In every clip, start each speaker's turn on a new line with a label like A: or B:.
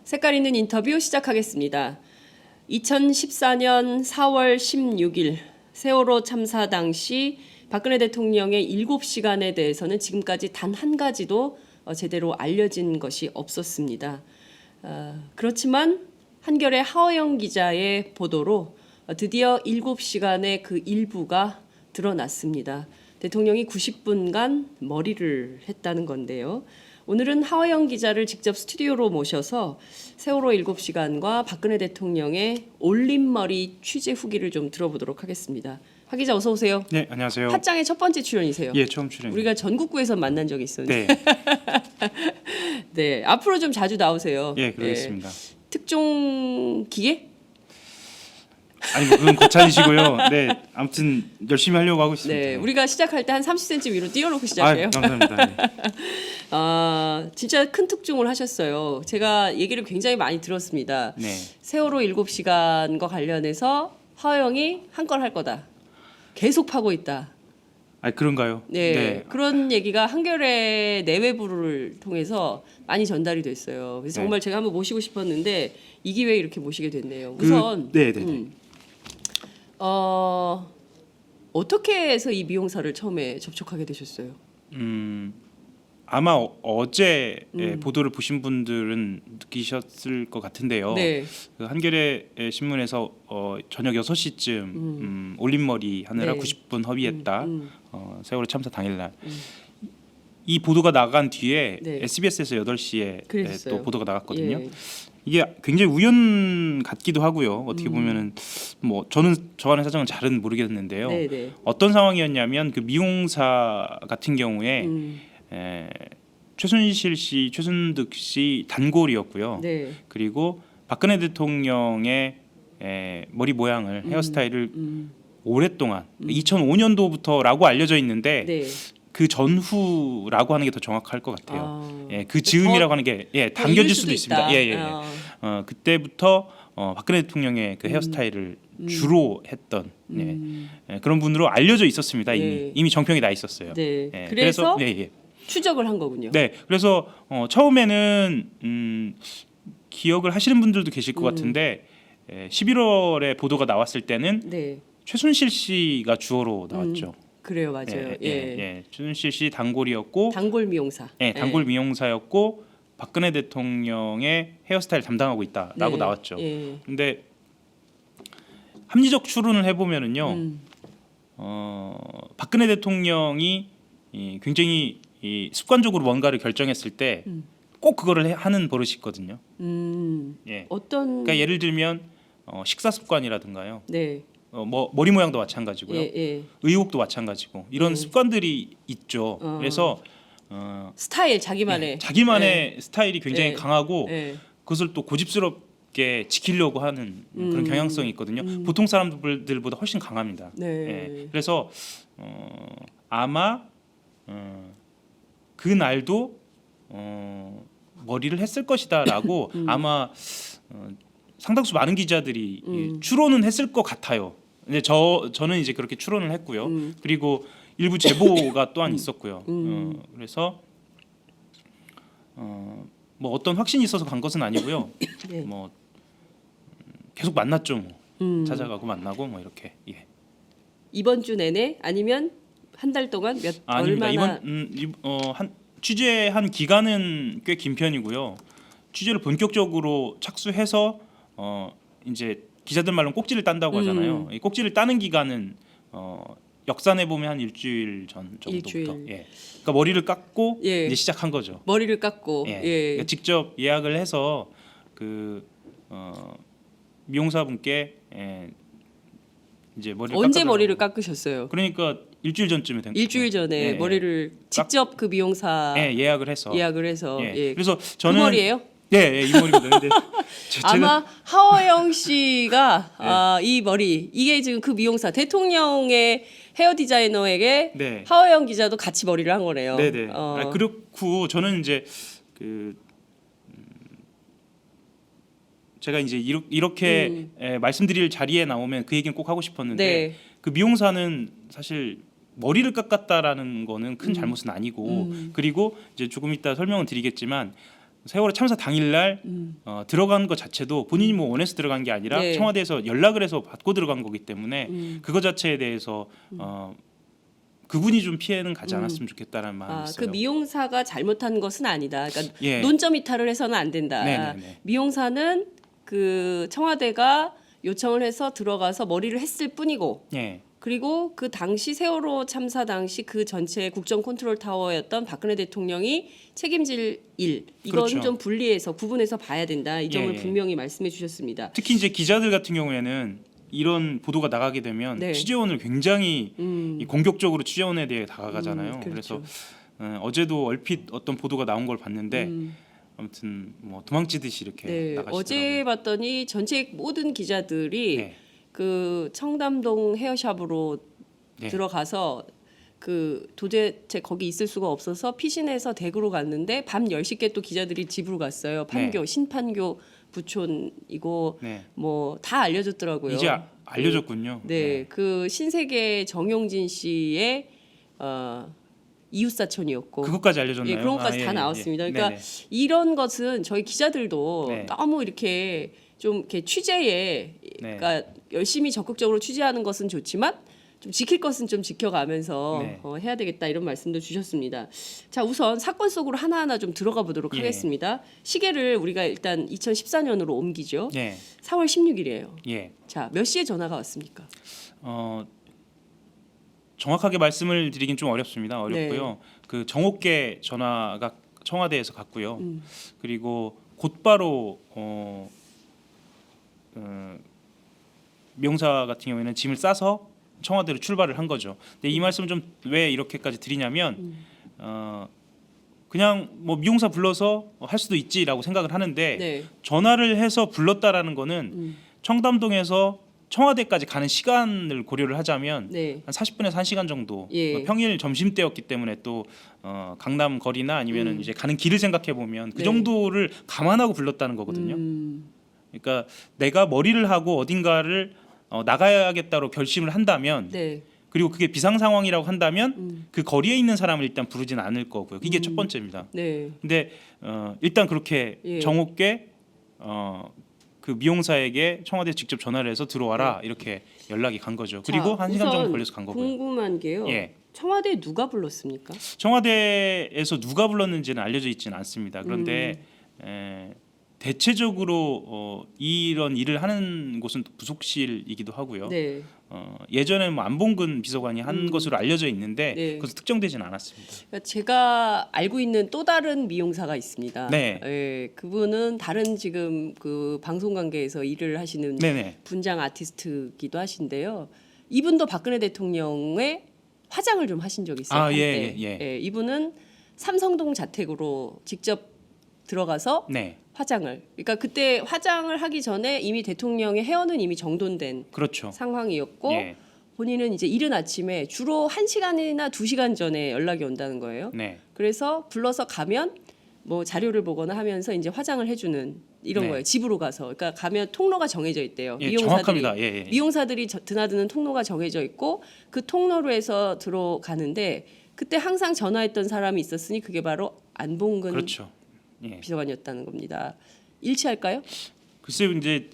A: 색깔 있는 인터뷰 시작하겠습니다. 2014년 4월 16일 세월호 참사 당시 박근혜 대통령의 7시간에 대해서는 지금까지 단 한 가지도 제대로 알려진 것이 없었습니다. 그렇지만 한겨레 하어영 기자의 보도로 드디어 7시간의 그 일부가 드러났습니다. 대통령이 90분간 머리를 했다는 건데요. 오늘은 하어영 기자를 직접 스튜디오로 모셔서 세월호 7시간과 박근혜 대통령의 올림머리 취재 후기를 좀 들어보도록 하겠습니다. 하 기자 어서 오세요.
B: 네, 안녕하세요.
A: 팟짱의 첫 번째 출연이세요.
B: 예, 처음 출연.
A: 우리가 전국구에서 만난 적이 있었는데.
B: 네,
A: 네, 앞으로 좀 자주 나오세요.
B: 예, 그러겠습니다.
A: 특종 기계?
B: 아니 뭐 그건 거창이시고요. 네, 아무튼 열심히 하려고 하고 있습니다.
A: 네, 우리가 시작할 때 한 30cm 위로 띄워놓고 시작해요.
B: 감사합니다. 네.
A: 진짜 큰 특종을 하셨어요. 제가 얘기를 굉장히 많이 들었습니다.
B: 네.
A: 세월호 7시간과 관련해서 하어영이 한 건 할 거다. 계속 파고 있다.
B: 그런가요?
A: 네, 그런 얘기가 한겨레 내외부를 통해서 많이 전달이 됐어요. 그래서 정말 제가 한번 모시고 싶었는데 이 기회에 이렇게 모시게 됐네요. 우선 어떻게 해서 이 미용사를 처음에 접촉하게 되셨어요?
B: 아마 어제 보도를 보신 분들은 느끼셨을 것 같은데요.
A: 네.
B: 그 한겨레 신문에서 저녁 6시쯤 올림머리 하느라
A: 네.
B: 90분 허비했다. 세월호 참사 당일날. 이 보도가 나간 뒤에
A: 네.
B: SBS에서 8시에
A: 그랬어요.
B: 또 보도가 나갔거든요.
A: 예.
B: 이게 굉장히 우연 같기도 하고요. 어떻게 보면은 뭐 저는 저 안의 사정은 잘은 모르겠는데요.
A: 네, 네.
B: 어떤 상황이었냐면 그 미용사 같은 경우에 최순실 씨, 최순득 씨 단골이었고요.
A: 네.
B: 그리고 박근혜 대통령의 머리 모양을 헤어스타일을 오랫동안 2005년도부터라고 알려져 있는데
A: 네.
B: 그 전후라고 하는 게 더 정확할 것 같아요. 그
A: 더
B: 즈음이라고 하는 게 당겨질 수도 있습니다.
A: 있다.
B: 그때부터 박근혜 대통령의 그 헤어스타일을 주로 했던 그런 분으로 알려져 있었습니다. 이미 정평이 나 있었어요.
A: 네. 그래서
B: 네.
A: 추적을 한 거군요.
B: 네, 그래서 처음에는 기억을 하시는 분들도 계실 것 같은데 11월에 보도가 나왔을 때는
A: 네.
B: 최순실 씨가 주어로 나왔죠.
A: 그래요, 맞아요.
B: 최순실 씨 단골이었고,
A: 단골 미용사.
B: 단골 미용사였고 박근혜 대통령의 헤어스타일 담당하고 있다라고 나왔죠. 근데 합리적 추론을 해보면은요, 박근혜 대통령이 굉장히 습관적으로 뭔가를 결정했을 때 꼭 그거를 하는 버릇이 있거든요.
A: 어떤?
B: 그러니까 예를 들면 식사 습관이라든가요.
A: 네.
B: 뭐 머리 모양도 마찬가지고요. 의혹도 마찬가지고 이런 습관들이 있죠. 그래서
A: 스타일 자기만의
B: 스타일이 굉장히 강하고 그것을 또 고집스럽게 지키려고 하는 그런 경향성이 있거든요. 보통 사람들보다 훨씬 강합니다. 그래서 아마 그 날도 머리를 했을 것이다라고 아마 상당수 많은 기자들이 추론은 했을 것 같아요. 근데 저는 이제 그렇게 추론을 했고요. 그리고 일부 제보가 또한 있었고요. 그래서 뭐 어떤 확신이 있어서 간 것은 아니고요. 뭐 계속 만났죠. 뭐. 찾아가고 만나고 뭐 이렇게.
A: 이번 주 내내 아니면 한 달 동안
B: 아닙니다.
A: 얼마나?
B: 취재한 기간은 꽤 긴 편이고요. 취재를 본격적으로 착수해서 이제 기자들 말로는 꼭지를 딴다고 하잖아요. 이 꼭지를 따는 기간은 역산해 보면 한 일주일 전 정도부터. 그러니까 머리를 깎고 이제 시작한 거죠.
A: 머리를 깎고.
B: 그러니까 직접 예약을 해서 그 미용사분께 이제 머리를
A: 언제
B: 깎아달라고.
A: 머리를 깎으셨어요?
B: 그러니까 일주일 전쯤에 된
A: 일주일 전에 머리를 직접 그 미용사
B: 예약을 해서. 그래서 저는
A: 그 머리예요?
B: 이 머리거든요. 근데
A: 아마 하어영 씨가 이 머리 이게 지금 그 미용사 대통령의 헤어 디자이너에게 하어영 기자도 같이 머리를 한 거네요.
B: 네네. 그렇고 저는 이제 제가 이제 이렇게 말씀드릴 자리에 나오면 그 얘기는 꼭 하고 싶었는데 그 미용사는 사실 머리를 깎았다라는 거는 큰 잘못은 아니고 그리고 이제 조금 이따 설명을 드리겠지만 세월호 참사 당일날 들어간 것 자체도 본인이 뭐 원해서 들어간 게 아니라
A: 네.
B: 청와대에서 연락을 해서 받고 들어간 거기 때문에 그거 자체에 대해서 그분이 좀 피해는 가지 않았으면 좋겠다라는 마음이
A: 그
B: 있어요.
A: 미용사가 잘못한 것은 아니다. 그러니까
B: 예.
A: 논점 이탈을 해서는 안 된다.
B: 네네네.
A: 미용사는 그 청와대가 요청을 해서 들어가서 머리를 했을 뿐이고
B: 예.
A: 그리고 그 당시 세월호 참사 당시 그 전체 국정 컨트롤 타워였던 박근혜 대통령이 책임질 일 이건
B: 그렇죠.
A: 좀 분리해서 구분해서 봐야 된다. 이 점을
B: 예.
A: 분명히 말씀해 주셨습니다.
B: 특히 이제 기자들 같은 경우에는 이런 보도가 나가게 되면
A: 네.
B: 취재원을 굉장히 이 공격적으로 취재원에 대해 다가가잖아요.
A: 그렇죠.
B: 그래서 어제도 얼핏 어떤 보도가 나온 걸 봤는데 아무튼 뭐 도망치듯이 이렇게
A: 네,
B: 나가시더라고요.
A: 어제 봤더니 전체 모든 기자들이
B: 네.
A: 그 청담동 헤어샵으로
B: 네.
A: 들어가서 그 도대체 거기 있을 수가 없어서 피신해서 대구로 갔는데 밤 10시께 또 기자들이 집으로 갔어요. 판교 신판교 부촌이고
B: 네.
A: 뭐 다 알려졌더라고요.
B: 이제 알려졌군요.
A: 네, 그 신세계 정용진 씨의 이웃사촌이었고
B: 그것까지 알려졌나요?
A: 예, 그런 것까지
B: 아,
A: 다
B: 예,
A: 나왔습니다.
B: 예.
A: 그러니까
B: 네네.
A: 이런 것은 저희 기자들도
B: 네.
A: 너무 이렇게 좀 이렇게 취재에
B: 네.
A: 그러니까 열심히 적극적으로 취재하는 것은 좋지만 좀 지킬 것은 좀 지켜가면서
B: 네.
A: 해야 되겠다 이런 말씀도 주셨습니다. 자, 우선 사건 속으로 하나하나 좀 들어가 보도록
B: 예.
A: 하겠습니다. 시계를 우리가 일단 2014년으로 옮기죠.
B: 예.
A: 4월 16일이에요.
B: 예.
A: 자, 몇 시에 전화가 왔습니까?
B: 정확하게 말씀을 드리긴 좀 어렵습니다. 어렵고요.
A: 네.
B: 그 정옥계 전화가 청와대에서 갔고요.
A: 음.
B: 그리고 곧바로 미용사 같은 경우에는 짐을 싸서 청와대로 출발을 한 거죠. 근데 이 말씀 좀 왜 이렇게까지 드리냐면 그냥 뭐 미용사 불러서 할 수도 있지라고 생각을 하는데
A: 네.
B: 전화를 해서 불렀다라는 거는 청담동에서 청와대까지 가는 시간을 고려를 하자면
A: 네.
B: 한 40분에서 1시간 정도
A: 예.
B: 평일 점심 때였기 때문에 또 강남 거리나 아니면은 이제 가는 길을 생각해 보면 그
A: 네.
B: 정도를 감안하고 불렀다는 거거든요.
A: 음.
B: 그러니까 내가 머리를 하고 어딘가를 나가야겠다로 결심을 한다면
A: 네.
B: 그리고 그게 비상 상황이라고 한다면 그 거리에 있는 사람을 일단 부르진 않을 거고요. 이게 첫 번째입니다.
A: 네.
B: 근데 일단 그렇게
A: 예.
B: 정옥계 그 미용사에게 청와대 직접 전화를 해서 들어와라 이렇게 연락이 간 거죠. 그리고
A: 자,
B: 1시간 정도
A: 우선
B: 걸려서 간 거고요.
A: 궁금한 게요.
B: 예.
A: 청와대에 누가 불렀습니까?
B: 청와대에서 누가 불렀는지는 알려져 있지는 않습니다. 그런데 대체적으로 이런 일을 하는 곳은 부속실이기도 하고요.
A: 네.
B: 예전에 뭐 안봉근 비서관이 한 것으로 알려져 있는데
A: 네.
B: 그것은 특정되지는 않았습니다.
A: 그러니까 제가 알고 있는 또 다른 미용사가 있습니다.
B: 네.
A: 예, 그분은 다른 지금 그 방송 관계에서 일을 하시는
B: 네네.
A: 분장 아티스트기도 하신데요. 이분도 박근혜 대통령의 화장을 좀 하신 적이 있어요.
B: 아,
A: 한때.
B: 예.
A: 이분은 삼성동 자택으로 직접 들어가서
B: 네.
A: 화장을. 그러니까 그때 화장을 하기 전에 이미 대통령의 헤어는 이미 정돈된
B: 그렇죠.
A: 상황이었고
B: 예.
A: 본인은 이제 이른 아침에 주로 1시간이나 2시간 전에 연락이 온다는 거예요.
B: 네.
A: 그래서 불러서 가면 뭐 자료를 보거나 하면서 이제 화장을 해주는 이런
B: 네.
A: 거예요. 집으로 가서. 그러니까 가면 통로가 정해져 있대요.
B: 예, 정확합니다. 예, 예.
A: 미용사들이 드나드는 통로가 정해져 있고 그 통로로 해서 들어가는데 그때 항상 전화했던 사람이 있었으니 그게 바로 안봉근
B: 그렇죠. 예.
A: 비서관이었다는 겁니다. 일치할까요?
B: 글쎄요, 이제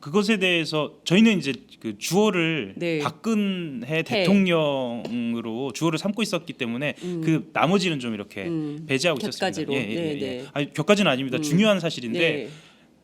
B: 그것에 대해서 저희는 이제 그 주어를
A: 네.
B: 박근혜 대통령으로 주어를 삼고 있었기 때문에 그 나머지는 좀 이렇게 배제하고
A: 곁가지로.
B: 있었습니다.
A: 네.
B: 아니, 곁가지는 아닙니다. 중요한 사실인데
A: 네.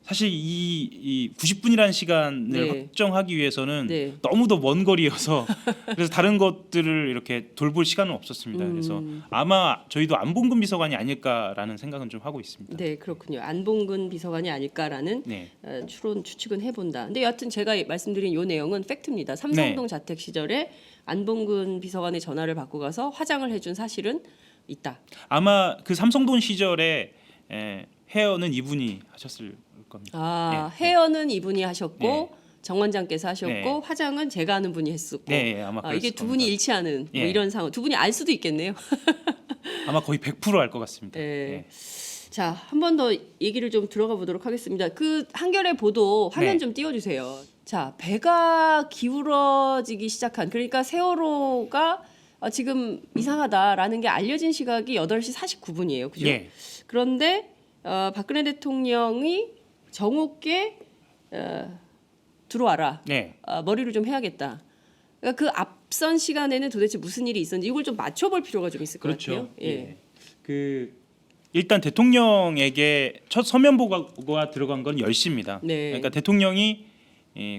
B: 사실 이 90분이라는 시간을
A: 네.
B: 확정하기 위해서는
A: 네.
B: 너무도 먼 거리여서 그래서 다른 것들을 이렇게 돌볼 시간은 없었습니다. 그래서 아마 저희도 안봉근 비서관이 아닐까라는 생각은 좀 하고 있습니다.
A: 네, 그렇군요. 안봉근 비서관이 아닐까라는
B: 네.
A: 추론 추측은 해본다. 근데 여하튼 제가 말씀드린 요 내용은 팩트입니다. 삼성동 자택 시절에 안봉근 비서관의 전화를 받고 가서 화장을 해준 사실은 있다.
B: 아마 그 삼성동 시절에 헤어는 이분이 하셨을 겁니다.
A: 아,
B: 네.
A: 헤어는 이분이 하셨고
B: 네.
A: 정 원장께서 하셨고
B: 네.
A: 화장은 제가 아는 분이 했었고.
B: 네, 아마
A: 이게
B: 그랬을
A: 두 분이
B: 겁니다.
A: 일치하는 뭐
B: 예.
A: 이런 상황. 두 분이 알 수도 있겠네요.
B: 아마 거의 100% 알 것 같습니다.
A: 네.
B: 예.
A: 자, 한 번 더 얘기를 좀 들어가 보도록 하겠습니다. 그 한겨레 보도 화면
B: 네.
A: 좀 띄워주세요. 자, 배가 기울어지기 시작한 그러니까 세월호가 지금 이상하다라는 게 알려진 시각이 8시 49분이에요. 그죠?
B: 예.
A: 그런데 박근혜 대통령이 정옥계 들어와라.
B: 네.
A: 머리를 좀 해야겠다. 그러니까 그 앞선 시간에는 도대체 무슨 일이 있었는지 이걸 좀 맞춰볼 필요가 좀 있을 것 같아요.
B: 예. 그 일단 대통령에게 첫 서면 보고가 들어간 건 10시입니다.
A: 네.
B: 그러니까 대통령이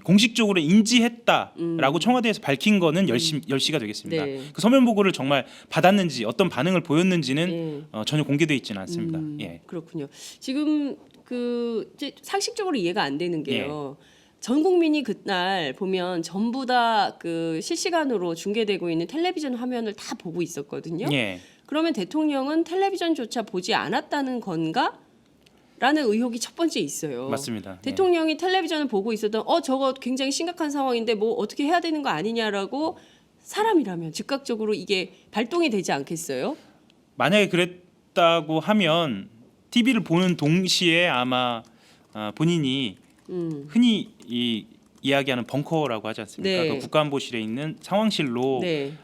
B: 공식적으로 인지했다라고 청와대에서 밝힌 거는 10시가 되겠습니다.
A: 네.
B: 그 서면 보고를 정말 받았는지 어떤 반응을 보였는지는
A: 예.
B: 전혀 공개되어 있지는 않습니다. 예.
A: 그렇군요. 지금 그 이제 상식적으로 이해가 안 되는
B: 예.
A: 게요. 전 국민이 그날 보면 전부 다 그 실시간으로 중계되고 있는 텔레비전 화면을 다 보고 있었거든요.
B: 예.
A: 그러면 대통령은 텔레비전조차 보지 않았다는 건가? 라는 의혹이 첫 번째 있어요.
B: 맞습니다.
A: 대통령이 텔레비전을 보고 있었던 저거 굉장히 심각한 상황인데 뭐 어떻게 해야 되는 거 아니냐라고 사람이라면 즉각적으로 이게 발동이 되지 않겠어요?
B: 만약에 그랬다고 하면 TV를 보는 동시에 아마 본인이 흔히 이야기하는 벙커라고 하지 않습니까?
A: 네.
B: 그 국가안보실에 있는 상황실로
A: 네.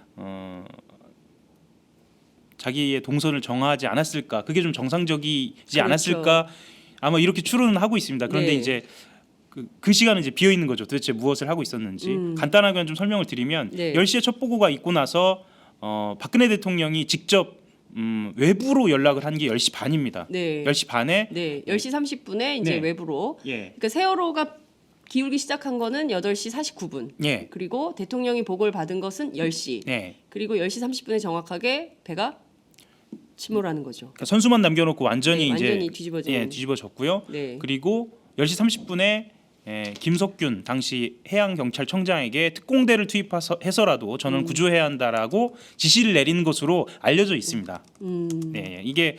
B: 자기의 동선을 정하지 않았을까? 그게 좀 정상적이지
A: 그렇죠.
B: 않았을까? 아마 이렇게 추론은 하고 있습니다. 그런데
A: 네.
B: 이제 그 시간은 이제 비어 있는 거죠. 도대체 무엇을 하고 있었는지 간단하게 좀 설명을 드리면
A: 네.
B: 10시에 첫 보고가 있고 나서 박근혜 대통령이 직접 외부로 연락을 한 게 10시 반입니다.
A: 네.
B: 10시 반에
A: 네. 10시 30분에 이제
B: 네.
A: 외부로.
B: 예.
A: 그러니까 세월호가 기울기 시작한 거는 8시 49분.
B: 예.
A: 그리고 대통령이 보고를 받은 것은 10시.
B: 네.
A: 그리고 10시 30분에 정확하게 배가 침몰하는 거죠.
B: 그러니까 선수만 남겨놓고 완전히
A: 네,
B: 이제
A: 완전히 뒤집어지는.
B: 뒤집어졌고요.
A: 네.
B: 그리고 10시 30분에 김석균 당시 해양경찰청장에게 특공대를 투입해서라도 저는 구조해야 한다라고 지시를 내린 것으로 알려져 있습니다. 네, 이게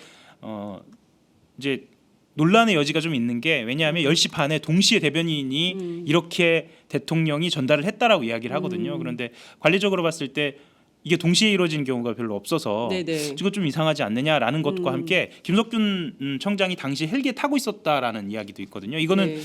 B: 이제 논란의 여지가 좀 있는 게 왜냐하면 10시 반에 동시에 대변인이 이렇게 대통령이 전달을 했다라고 이야기를 하거든요. 그런데 관리적으로 봤을 때 이게 동시에 이루어지는 경우가 별로 없어서
A: 네네.
B: 이거 좀 이상하지 않느냐라는 것과 함께 김석균 청장이 당시 헬기에 타고 있었다라는 이야기도 있거든요. 이거는
A: 네.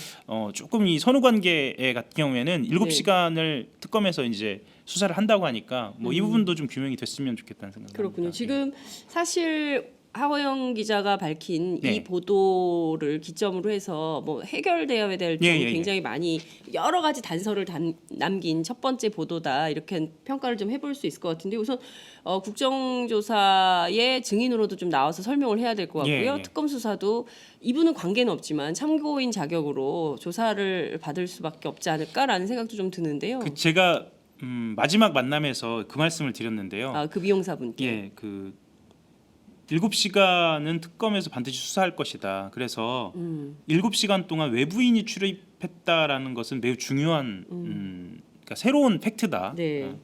B: 조금 이 선후 관계 같은 경우에는 7시간을
A: 네.
B: 특검에서 이제 수사를 한다고 하니까 뭐 이 부분도 좀 규명이 됐으면 좋겠다는 생각이
A: 그렇군요.
B: 듭니다.
A: 지금 사실 하호영 기자가 밝힌
B: 네.
A: 이 보도를 기점으로 해서 뭐 해결되어야 될 점이 굉장히 많이 여러 가지 단서를 남긴 첫 번째 보도다 이렇게 평가를 좀 해볼 수 있을 것 같은데 우선 국정조사의 증인으로도 좀 나와서 설명을 해야 될 것 같고요.
B: 예.
A: 특검 수사도 이분은 관계는 없지만 참고인 자격으로 조사를 받을 수밖에 없지 않을까라는 생각도 좀 드는데요.
B: 제가 마지막 만남에서 그 말씀을 드렸는데요.
A: 그 미용사분께.
B: 예, 그 7시간은 특검에서 반드시 수사할 것이다. 그래서 7시간 동안 외부인이 출입했다라는 것은 매우 중요한 그러니까 새로운 팩트다.
A: 네.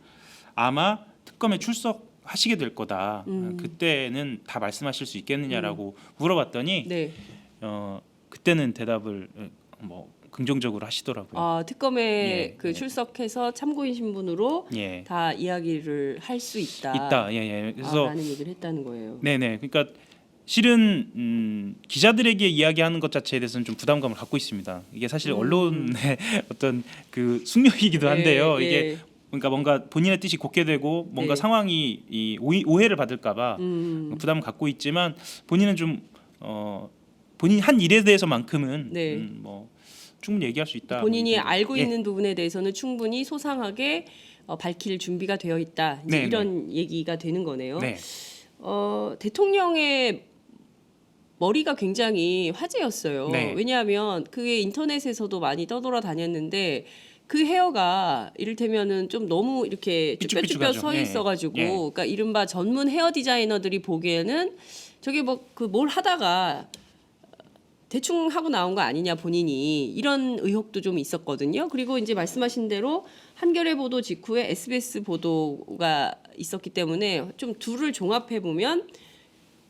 B: 아마 특검에 출석하시게 될 거다. 그때는 다 말씀하실 수 있겠느냐라고 물어봤더니
A: 네.
B: 그때는 대답을 뭐 긍정적으로 하시더라고요.
A: 특검에
B: 예,
A: 그
B: 예.
A: 출석해서 참고인 신분으로
B: 예.
A: 다 이야기를 할 수 있다.
B: 있다. 예. 그래서
A: 라는 얘기를 했다는 거예요.
B: 네네. 그러니까 실은 기자들에게 이야기하는 것 자체에 대해서는 좀 부담감을 갖고 있습니다. 이게 사실 언론의 어떤 그 숙명이기도 한데요.
A: 예,
B: 이게
A: 예.
B: 그러니까 뭔가 본인의 뜻이 곱게 되고 뭔가
A: 네.
B: 상황이 오해를 받을까봐 부담을 갖고 있지만 본인은 좀 본인이 한 일에 대해서만큼은
A: 네.
B: 뭐 충분히 얘기할 수 있다.
A: 본인이
B: 뭐 이 정도.
A: 알고
B: 예.
A: 있는 부분에 대해서는 충분히 소상하게 밝힐 준비가 되어 있다. 이제
B: 네,
A: 이런 얘기가 되는 거네요.
B: 네.
A: 대통령의 머리가 굉장히 화제였어요.
B: 네.
A: 왜냐하면 그게 인터넷에서도 많이 떠돌아다녔는데 그 헤어가 이를테면은 좀 너무 이렇게 쭈뼛쭈뼛
B: 삐죽삐죽하죠.
A: 서
B: 예.
A: 있어가지고,
B: 예.
A: 그러니까 이른바 전문 헤어 디자이너들이 보기에는 저게 뭐 그 뭘 하다가 대충 하고 나온 거 아니냐 본인이 이런 의혹도 좀 있었거든요. 그리고 이제 말씀하신 대로 한겨레 보도 직후에 SBS 보도가 있었기 때문에 좀 둘을 종합해 보면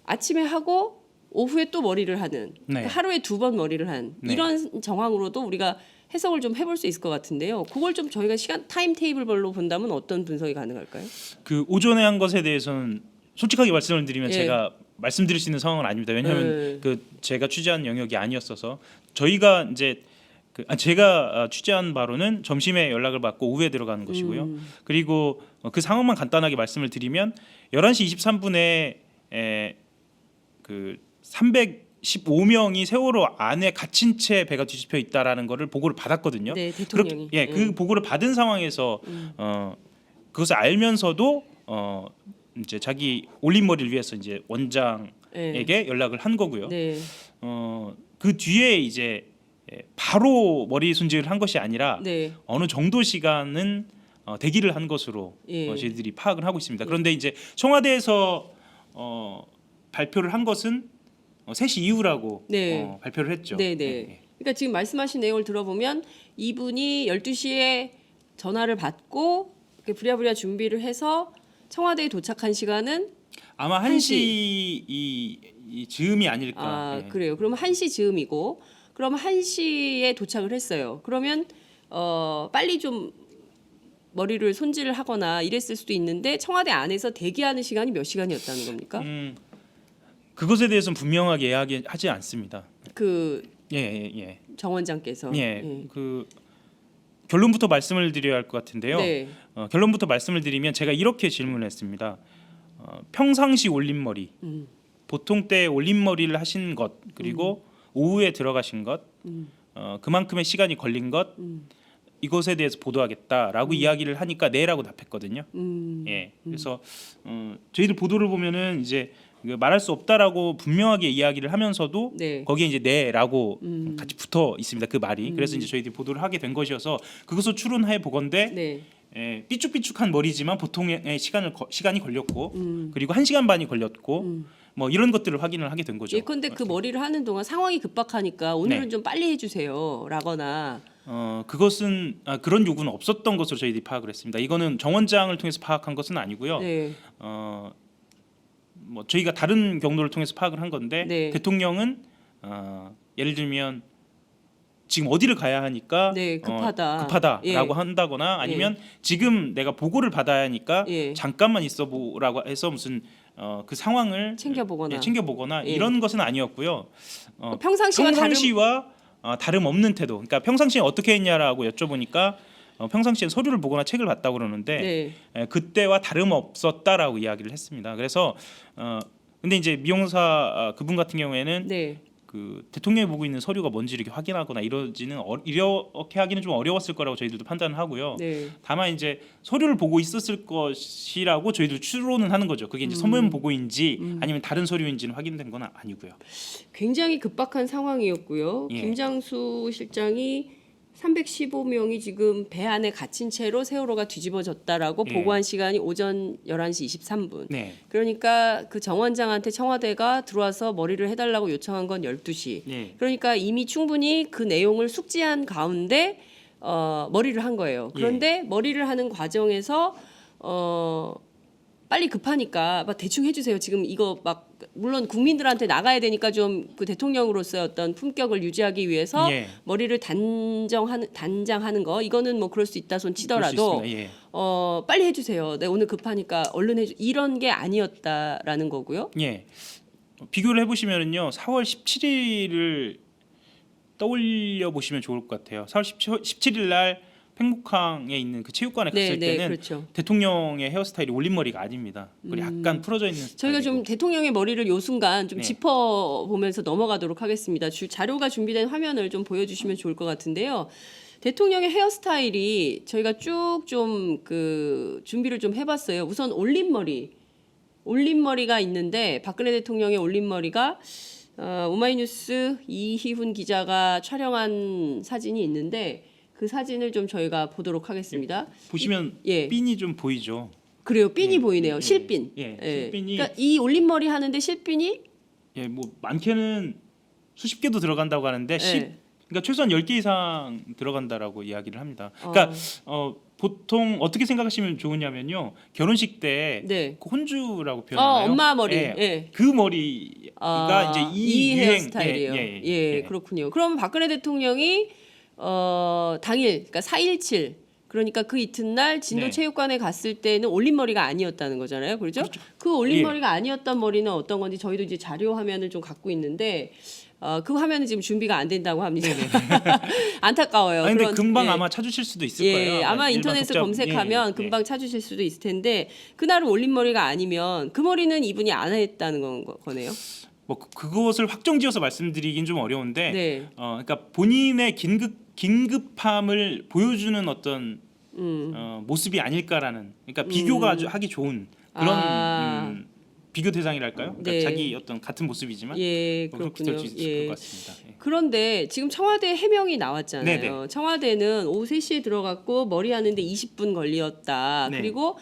A: 아침에 하고 오후에 또 머리를 하는
B: 네.
A: 그러니까 하루에 2번 머리를 한
B: 네.
A: 이런 정황으로도 우리가 해석을 좀 해볼 수 있을 것 같은데요. 그걸 좀 저희가 시간 타임 테이블별로 본다면 어떤 분석이 가능할까요?
B: 그 오전에 한 것에 대해서는 솔직하게 말씀을 드리면
A: 예.
B: 제가 말씀드릴 수 있는 상황은 아닙니다. 왜냐하면
A: 예.
B: 그 제가 취재한 영역이 아니었어서 저희가 이제 제가 취재한 바로는 점심에 연락을 받고 오후에 들어가는 것이고요. 그리고 그 상황만 간단하게 말씀을 드리면 11시 23분에 그 15명이 세월호 안에 갇힌 채 배가 뒤집혀 있다라는 거를 보고를 받았거든요.
A: 네, 대통령이.
B: 그 보고를 받은 상황에서 그것을 알면서도 이제 자기 올림머리를 위해서 이제 원장에게 연락을 한 거고요.
A: 네.
B: 그 뒤에 이제 바로 머리 손질을 한 것이 아니라
A: 네.
B: 어느 정도 시간은 대기를 한 것으로
A: 예.
B: 저희들이 파악을 하고 있습니다. 그런데 이제 청와대에서 발표를 한 것은 3시 이후라고
A: 네.
B: 발표를 했죠.
A: 네, 네. 그러니까 지금 말씀하신 내용을 들어보면 이분이 12시에 전화를 받고 이렇게 부랴부랴 준비를 해서 청와대에 도착한 시간은
B: 아마 1시 이 즈음이 아닐까.
A: 아,
B: 예.
A: 그래요. 그러면 1시 즈음이고 그러면 1시에 도착을 했어요. 그러면 빨리 좀 머리를 손질을 하거나 이랬을 수도 있는데 청와대 안에서 대기하는 시간이 몇 시간이었다는 겁니까?
B: 그것에 대해서는 분명하게 이야기하지 않습니다.
A: 그
B: 예.
A: 정 원장께서
B: 그 결론부터 말씀을 드려야 할 것 같은데요.
A: 네.
B: 결론부터 말씀을 드리면 제가 이렇게 질문을 했습니다. 평상시 올림머리, 보통 때 올림머리를 하신 것 그리고 오후에 들어가신 것, 그만큼의 시간이 걸린 것 이것에 대해서 보도하겠다라고 이야기를 하니까 네라고 답했거든요. 예, 그래서 저희들 보도를 보면은 이제 말할 수 없다라고 분명하게 이야기를 하면서도
A: 네.
B: 거기에 이제 네라고 같이 붙어 있습니다. 그 말이. 그래서 이제 저희들이 보도를 하게 된 것이어서 그것을 추론해 보건대
A: 네.
B: 삐쭉삐쭉한 머리지만 보통의 시간이 걸렸고 그리고 1시간 반이 걸렸고 뭐 이런 것들을 확인을 하게 된 거죠.
A: 예컨대 그 머리를 하는 동안 상황이 급박하니까 오늘은
B: 네.
A: 좀 빨리 해주세요라거나
B: 그것은 그런 요구는 없었던 것으로 저희들이 파악을 했습니다. 이거는 정 원장을 통해서 파악한 것은 아니고요.
A: 네.
B: 뭐 저희가 다른 경로를 통해서 파악을 한 건데
A: 네.
B: 대통령은 예를 들면 지금 어디를 가야 하니까
A: 네, 급하다라고
B: 예. 한다거나 아니면 지금 내가 보고를 받아야 하니까
A: 예.
B: 잠깐만 있어보라고 해서 무슨 그 상황을
A: 챙겨보거나
B: 예. 이런 것은 아니었고요.
A: 평상시와
B: 다름없는 태도. 그러니까 평상시에 어떻게 했냐라고 여쭤보니까 평상시에 서류를 보거나 책을 봤다고 그러는데 그때와 다름없었다라고 이야기를 했습니다. 그래서 근데 이제 미용사 그분 같은 경우에는 그 대통령이 보고 있는 서류가 뭔지 이렇게 확인하거나 이러지는 이렇게 하기는 좀 어려웠을 거라고 저희들도 판단을 하고요. 다만 이제 서류를 보고 있었을 것이라고 저희들 추론은 하는 거죠. 그게 이제 서면 보고인지 아니면 다른 서류인지는 확인된 건 아니고요.
A: 굉장히 급박한 상황이었고요.
B: 예.
A: 김장수 실장이 315명이 지금 배 안에 갇힌 채로 세월호가 뒤집어졌다라고
B: 예.
A: 보고한 시간이 오전 11시 23분.
B: 네.
A: 그러니까 그 정 원장한테 청와대가 들어와서 머리를 해달라고 요청한 건 12시.
B: 예.
A: 그러니까 이미 충분히 그 내용을 숙지한 가운데 머리를 한 거예요. 그런데 머리를 하는 과정에서 빨리 급하니까 막 대충 해주세요. 지금 이거 막 물론 국민들한테 나가야 되니까 좀 그 대통령으로서의 어떤 품격을 유지하기 위해서
B: 예.
A: 머리를 단장하는 거 이거는 뭐 그럴 수 있다 손 치더라도
B: 그럴 수 있습니다. 예.
A: 빨리 해주세요. 네, 오늘 급하니까 얼른 해주 이런 게 아니었다라는 거고요.
B: 예. 비교를 해보시면은요, 4월 17일을 떠올려 보시면 좋을 것 같아요. 4월 17일 날 팽목항에 있는 그 체육관에 갔을 때는
A: 그렇죠.
B: 대통령의 헤어스타일이 올림머리가 아닙니다. 그리고 약간 풀어져 있는
A: 저희가 좀 대통령의 머리를 요 순간 좀
B: 네.
A: 짚어보면서 넘어가도록 하겠습니다. 자료가 준비된 화면을 좀 보여주시면 좋을 것 같은데요. 대통령의 헤어스타일이 저희가 쭉 좀 그 준비를 좀 해봤어요. 우선 올림머리가 있는데 박근혜 대통령의 올림머리가 오마이뉴스 이희훈 기자가 촬영한 사진이 있는데 그 사진을 좀 저희가 보도록 하겠습니다.
B: 보시면
A: 예.
B: 핀이 좀 보이죠.
A: 그래요. 핀이 보이네요. 실핀.
B: 실핀이
A: 그러니까 이 올림머리 하는데 실핀이
B: 뭐 많게는 수십 개도 들어간다고 하는데 그러니까 최소한 10개 이상 들어간다라고 이야기를 합니다. 그러니까 보통 어떻게 생각하시면 좋으냐면요. 결혼식 때 그 혼주라고 표현하나요?
A: 엄마 머리.
B: 그 머리가 이제 이 유행
A: 헤어스타일이에요. 그렇군요. 그럼 박근혜 대통령이 당일 그러니까 4.17 그러니까 그 이튿날 진도체육관에 갔을 때는 올림머리가 아니었다는 거잖아요. 그렇죠? 그 올림머리가 아니었던 머리는 어떤 건지 저희도 이제 자료 화면을 좀 갖고 있는데 그 화면은 지금 준비가 안 된다고 합니다. 안타까워요.
B: 근데 금방 아마 찾으실 수도 있을 거예요.
A: 아마 인터넷에 검색하면 금방 찾으실 수도 있을 텐데 그날은 올림머리가 아니면 그 머리는 이분이 안 했다는 거네요.
B: 뭐 그것을 확정지어서 말씀드리긴 좀 어려운데
A: 네.
B: 그러니까 본인의 긴급함을 보여주는 어떤 모습이 아닐까라는 그러니까 비교가 아주 하기 좋은 그런 비교 대상이랄까요? 그러니까
A: 네.
B: 자기 어떤 같은 모습이지만
A: 예,
B: 그렇게
A: 그렇군요.
B: 될 수 있을
A: 예.
B: 것 같습니다. 예.
A: 그런데 지금 청와대 해명이 나왔잖아요.
B: 네네.
A: 청와대는 오후 3시에 들어갔고 머리 하는데 20분 걸렸다.
B: 네.
A: 그리고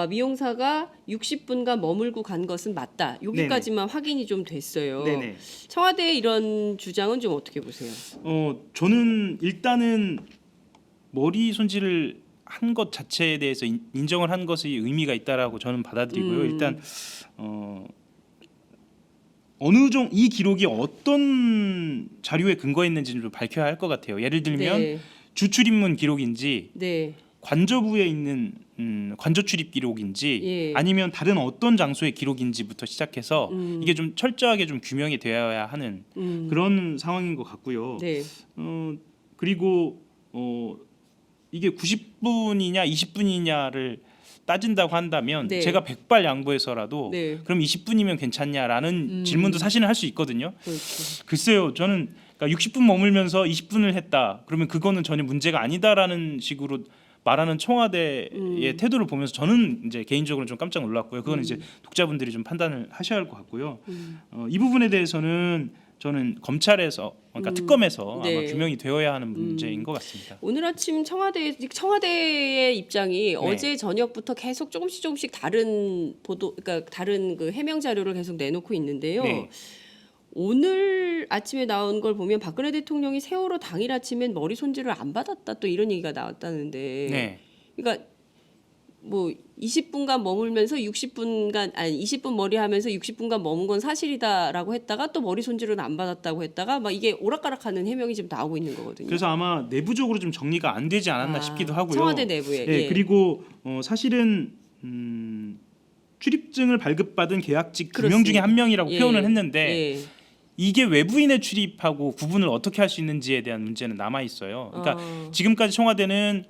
A: 미용사가 60분간 머물고 간 것은 맞다. 여기까지만 확인이 좀 됐어요.
B: 네네.
A: 청와대의 이런 주장은 좀 어떻게 보세요?
B: 저는 일단은 머리 손질을 한 것 자체에 대해서 인정을 한 것이 의미가 있다라고 저는 받아들이고요. 일단 이 기록이 어떤 자료에 근거했는지를 좀 밝혀야 할 것 같아요. 예를 들면
A: 네.
B: 주출입문 기록인지
A: 네.
B: 관저부에 있는 관저 출입 기록인지
A: 예.
B: 아니면 다른 어떤 장소의 기록인지부터 시작해서 이게 좀 철저하게 좀 규명이 되어야 하는 그런 상황인 것 같고요.
A: 네.
B: 그리고 이게 90분이냐 20분이냐를 따진다고 한다면
A: 네.
B: 제가 100발 양보해서라도
A: 네.
B: 그럼 20분이면 괜찮냐라는 질문도 사실은 할 수 있거든요.
A: 그렇죠.
B: 글쎄요, 저는 그러니까 60분 머물면서 20분을 했다. 그러면 그거는 전혀 문제가 아니다라는 식으로 말하는 청와대의 태도를 보면서 저는 이제 개인적으로 좀 깜짝 놀랐고요. 그건 이제 독자분들이 좀 판단을 하셔야 할 것 같고요. 이 부분에 대해서는 저는 검찰에서 그러니까 특검에서
A: 네.
B: 아마 규명이 되어야 하는 문제인 것 같습니다.
A: 오늘 아침 청와대의 입장이 어제 저녁부터 계속 조금씩 다른 보도, 그러니까 다른 그 해명 자료를 계속 내놓고 있는데요.
B: 네.
A: 오늘 아침에 나온 걸 보면 박근혜 대통령이 세월호 당일 아침엔 머리 손질을 안 받았다 또 이런 얘기가 나왔다는데,
B: 네.
A: 그러니까 뭐 20분간 머물면서 20분 머리 하면서 60분간 머문 건 사실이다라고 했다가 또 머리 손질은 안 받았다고 했다가 막 이게 오락가락하는 해명이 지금 나오고 있는 거거든요.
B: 그래서 아마 내부적으로 좀 정리가 안 되지 않았나 싶기도 하고요.
A: 청와대 내부에.
B: 네,
A: 예.
B: 그리고 사실은 출입증을 발급받은 계약직 2명
A: 그렇습니다.
B: 중에 한 명이라고
A: 예.
B: 표현을 했는데
A: 예.
B: 이게 외부인의 출입하고 구분을 어떻게 할 수 있는지에 대한 문제는 남아 있어요. 그러니까 지금까지 청와대는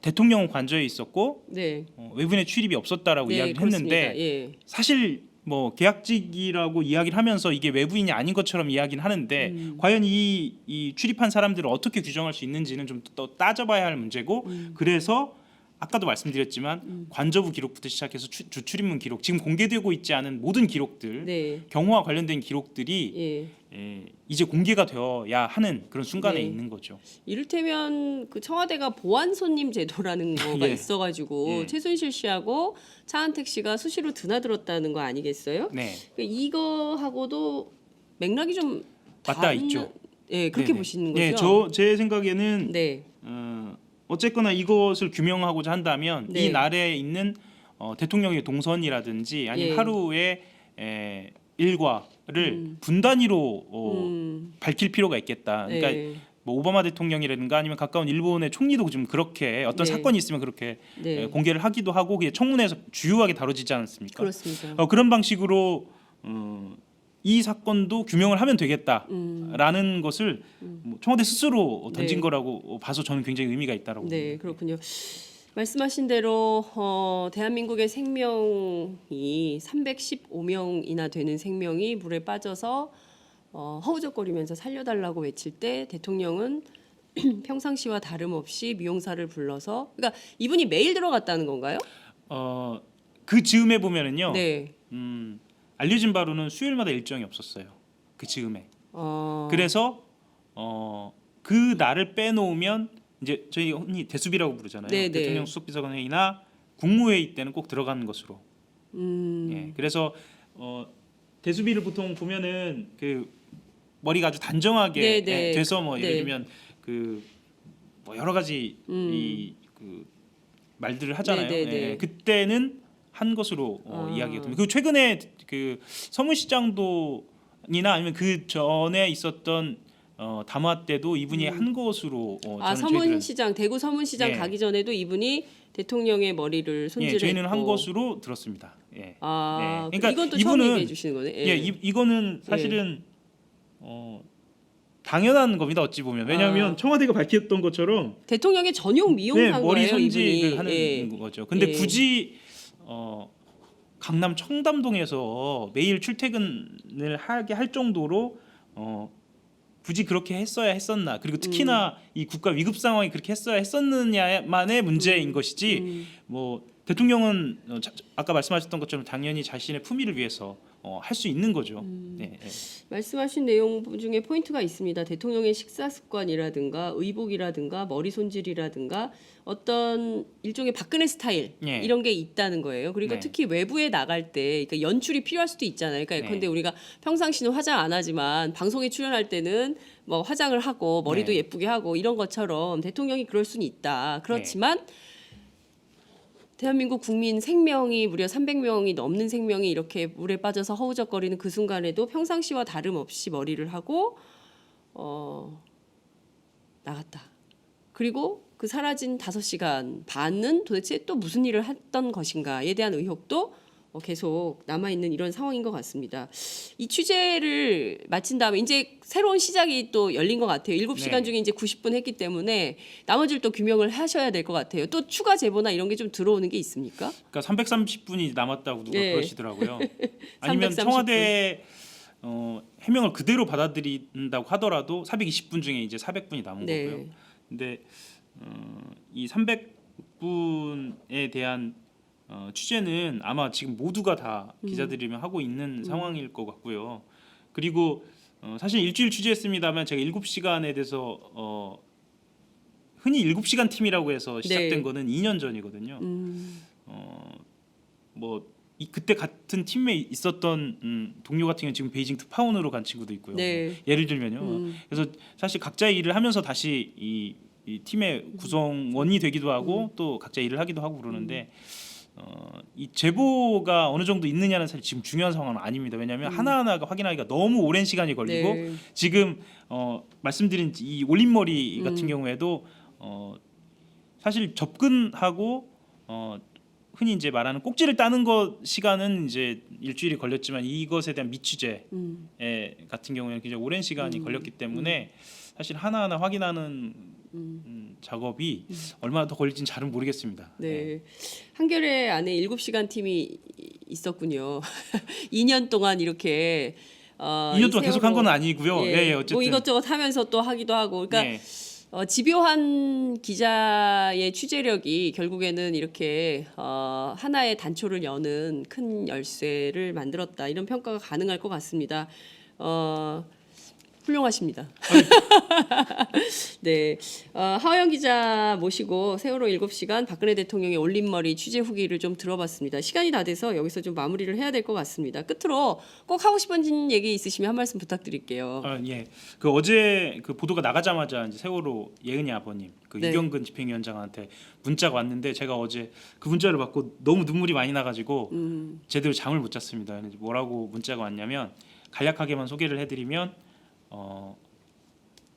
B: 대통령은 관저에 있었고
A: 네.
B: 외부인의 출입이 없었다라고
A: 네,
B: 이야기를
A: 그렇습니다.
B: 했는데
A: 예.
B: 사실 뭐 계약직이라고 이야기를 하면서 이게 외부인이 아닌 것처럼 이야기는 하는데 과연 이 출입한 사람들을 어떻게 규정할 수 있는지는 좀 더 따져봐야 할 문제고 그래서 아까도 말씀드렸지만 관저부 기록부터 시작해서 주출입문 기록 지금 공개되고 있지 않은 모든 기록들
A: 네.
B: 경호와 관련된 기록들이
A: 예.
B: 이제 공개가 되어야 하는 그런 순간에
A: 네.
B: 있는 거죠.
A: 이를테면 그 청와대가 보안 손님 제도라는 거가
B: 예.
A: 있어가지고
B: 예.
A: 최순실 씨하고 차은택 씨가 수시로 드나들었다는 거 아니겠어요?
B: 네,
A: 그러니까 이거하고도 맥락이 좀
B: 맞닿아 있죠.
A: 예, 그렇게
B: 네네.
A: 보시는 거죠?
B: 네, 제 생각에는
A: 네.
B: 어쨌거나 이것을 규명하고자 한다면
A: 네.
B: 이 날에 있는 대통령의 동선이라든지 아니면
A: 예.
B: 하루의 일과를 분단위로 밝힐 필요가 있겠다. 그러니까
A: 네.
B: 뭐 오바마 대통령이라든가 아니면 가까운 일본의 총리도 좀 그렇게 어떤
A: 네.
B: 사건이 있으면 그렇게
A: 네.
B: 공개를 하기도 하고 그게 청문회에서 주요하게 다뤄지지 않았습니까?
A: 그렇습니다.
B: 그런 방식으로 이 사건도 규명을 하면 되겠다라는 것을 뭐 청와대 스스로 던진
A: 네.
B: 거라고 봐서 저는 굉장히 의미가 있다라고
A: 네,
B: 봅니다.
A: 그렇군요. 말씀하신 대로 대한민국의 생명이 315명이나 되는 생명이 물에 빠져서 허우적거리면서 살려달라고 외칠 때 대통령은 평상시와 다름없이 미용사를 불러서, 그러니까 이분이 매일 들어갔다는 건가요?
B: 그 즈음에 보면은요.
A: 네.
B: 알려진 바로는 수요일마다 일정이 없었어요. 그 즈음에. 그래서 그 날을 빼놓으면 이제 저희 흔히 대수비라고 부르잖아요.
A: 네, 네.
B: 대통령 수석비서관 회의나 국무회의 때는 꼭 들어가는 것으로. 예, 그래서 대수비를 보통 보면은 그 머리가 아주 단정하게
A: 네, 네.
B: 돼서 뭐 예를
A: 네.
B: 들면 그 뭐 여러 가지 그 말들을 하잖아요.
A: 네, 네, 네.
B: 예, 그때는 한 것으로 이야기가 됩니다. 그 최근에 그 서문시장도이나 아니면 그 전에 있었던 담화 때도 이분이 한 것으로 저는
A: 서문시장, 대구 서문시장
B: 예.
A: 가기 전에도 이분이 대통령의 머리를 손질했고.
B: 저희는 한 것으로 들었습니다. 예.
A: 예,
B: 그러니까
A: 이건 또 처음 얘기해 주시는 거네.
B: 예, 이거는 사실은 당연한 겁니다. 어찌 보면 왜냐하면 청와대가 밝혔던 것처럼
A: 대통령의 전용 미용사인
B: 머리
A: 거예요,
B: 손질을
A: 이분이.
B: 하는
A: 예.
B: 거죠. 근데
A: 예.
B: 굳이 강남 청담동에서 매일 출퇴근을 하게 할 정도로 굳이 그렇게 했었나, 그리고 특히나 이 국가 위급 상황이 그렇게 했었느냐만의 문제인 것이지 뭐 대통령은 아까 말씀하셨던 것처럼 당연히 자신의 품위를 위해서 할 수 있는 거죠. 네, 네.
A: 말씀하신 내용 중에 포인트가 있습니다. 대통령의 식사 습관이라든가 의복이라든가 머리 손질이라든가 어떤 일종의 박근혜 스타일
B: 네.
A: 이런 게 있다는 거예요. 그리고
B: 네.
A: 특히 외부에 나갈 때 그러니까 연출이 필요할 수도 있잖아요. 그러니까
B: 네.
A: 근데 우리가 평상시는 화장 안 하지만 방송에 출연할 때는 뭐 화장을 하고 머리도
B: 네.
A: 예쁘게 하고 이런 것처럼 대통령이 그럴 수는 있다. 그렇지만 대한민국 국민 생명이 무려 300명이 넘는 생명이 이렇게 물에 빠져서 허우적거리는 그 순간에도 평상시와 다름없이 머리를 하고 나갔다. 그리고 그 사라진 5시간 반은 도대체 또 무슨 일을 했던 것인가에 대한 의혹도 계속 남아있는 이런 상황인 것 같습니다. 이 취재를 마친 다음에 이제 새로운 시작이 또 열린 것 같아요. 7시간
B: 네.
A: 중에 이제 90분 했기 때문에 나머지를 또 규명을 하셔야 될 것 같아요. 또 추가 제보나 이런 게 좀 들어오는 게 있습니까?
B: 그러니까 330분이 남았다고 누가
A: 네.
B: 그러시더라고요. 아니면
A: 330분.
B: 청와대 해명을 그대로 받아들인다고 하더라도 420분 중에 이제 400분이 남은
A: 네.
B: 거고요. 근데 이 300분에 대한 취재는 아마 지금 모두가 다 기자들이면 하고 있는 상황일 것 같고요. 그리고 사실 일주일 취재했습니다만 제가 7시간에 대해서 흔히 7시간 팀이라고 해서 시작된
A: 네.
B: 거는 2년 전이거든요. 그때 같은 팀에 있었던 동료 같은 경우는 지금 베이징 특파원으로 간 친구도 있고요.
A: 네.
B: 예를 들면요. 그래서 사실 각자의 일을 하면서 다시 이 팀의 구성원이 되기도 하고 또 각자 일을 하기도 하고 그러는데 이 제보가 어느 정도 있느냐는 사실 지금 중요한 상황은 아닙니다. 왜냐하면 하나하나가 확인하기가 너무 오랜 시간이 걸리고
A: 네.
B: 지금 말씀드린 이 올림머리 같은 경우에도 사실 접근하고 흔히 이제 말하는 꼭지를 따는 것 시간은 이제 일주일이 걸렸지만 이것에 대한 미취재 같은 경우에는 굉장히 오랜 시간이 걸렸기 때문에 사실 하나하나 확인하는 작업이 얼마나 더 걸릴지는 잘은 모르겠습니다.
A: 네. 한겨레 안에 7시간 팀이 있었군요. 2년 동안 이렇게
B: 2년 동안 계속 한 건 아니고요. 예, 어쨌든
A: 뭐 이것저것 하면서 또 하기도 하고 그러니까
B: 네.
A: 집요한 기자의 취재력이 결국에는 이렇게 하나의 단초를 여는 큰 열쇠를 만들었다. 이런 평가가 가능할 것 같습니다. 훌륭하십니다. 네, 하호영 기자 모시고 세월호 7시간 박근혜 대통령의 올림머리 취재 후기를 좀 들어봤습니다. 시간이 다 돼서 여기서 좀 마무리를 해야 될 것 같습니다. 끝으로 꼭 하고 싶은 얘기 있으시면 한 말씀 부탁드릴게요.
B: 예. 그 어제 그 보도가 나가자마자 이제 세월호 예은이 아버님, 그
A: 네.
B: 이경근 집행위원장한테 문자가 왔는데 제가 어제 그 문자를 받고 너무 눈물이 많이 나가지고 제대로 잠을 못 잤습니다. 근데 뭐라고 문자가 왔냐면 간략하게만 소개를 해드리면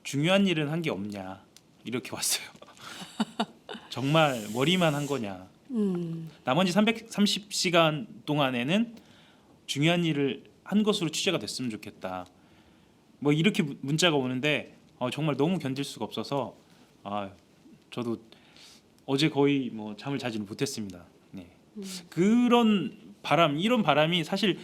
B: 중요한 일은 한 게 없냐 이렇게 왔어요. 정말 머리만 한 거냐. 나머지 330시간 동안에는 중요한 일을 한 것으로 취재가 됐으면 좋겠다. 뭐 이렇게 문자가 오는데 정말 너무 견딜 수가 없어서 저도 어제 거의 뭐 잠을 자지는 못했습니다. 네. 그런 이런 바람이 사실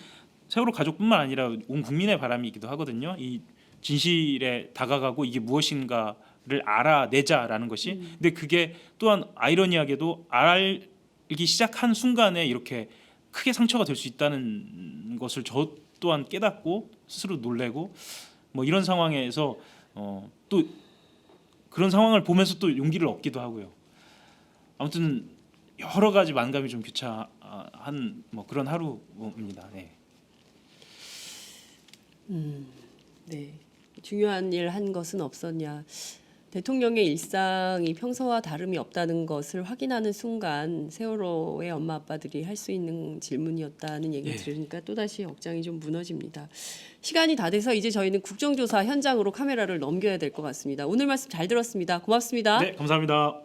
B: 세월호 가족뿐만 아니라 온 국민의 바람이기도 하거든요. 이 진실에 다가가고 이게 무엇인가를 알아내자라는 것이. 근데 그게 또한 아이러니하게도 알기 시작한 순간에 이렇게 크게 상처가 될 수 있다는 것을 저 또한 깨닫고 스스로 놀래고 뭐 이런 상황에서 또 그런 상황을 보면서 또 용기를 얻기도 하고요. 아무튼 여러 가지 만감이 좀 교차한 뭐 그런 하루입니다. 네.
A: 네. 중요한 일 한 것은 없었냐. 대통령의 일상이 평소와 다름이 없다는 것을 확인하는 순간 세월호의 엄마 아빠들이 할 수 있는 질문이었다는 얘기를 들으니까 또다시 억장이 좀 무너집니다. 시간이 다 돼서 이제 저희는 국정조사 현장으로 카메라를 넘겨야 될 것 같습니다. 오늘 말씀 잘 들었습니다. 고맙습니다.
B: 네, 감사합니다.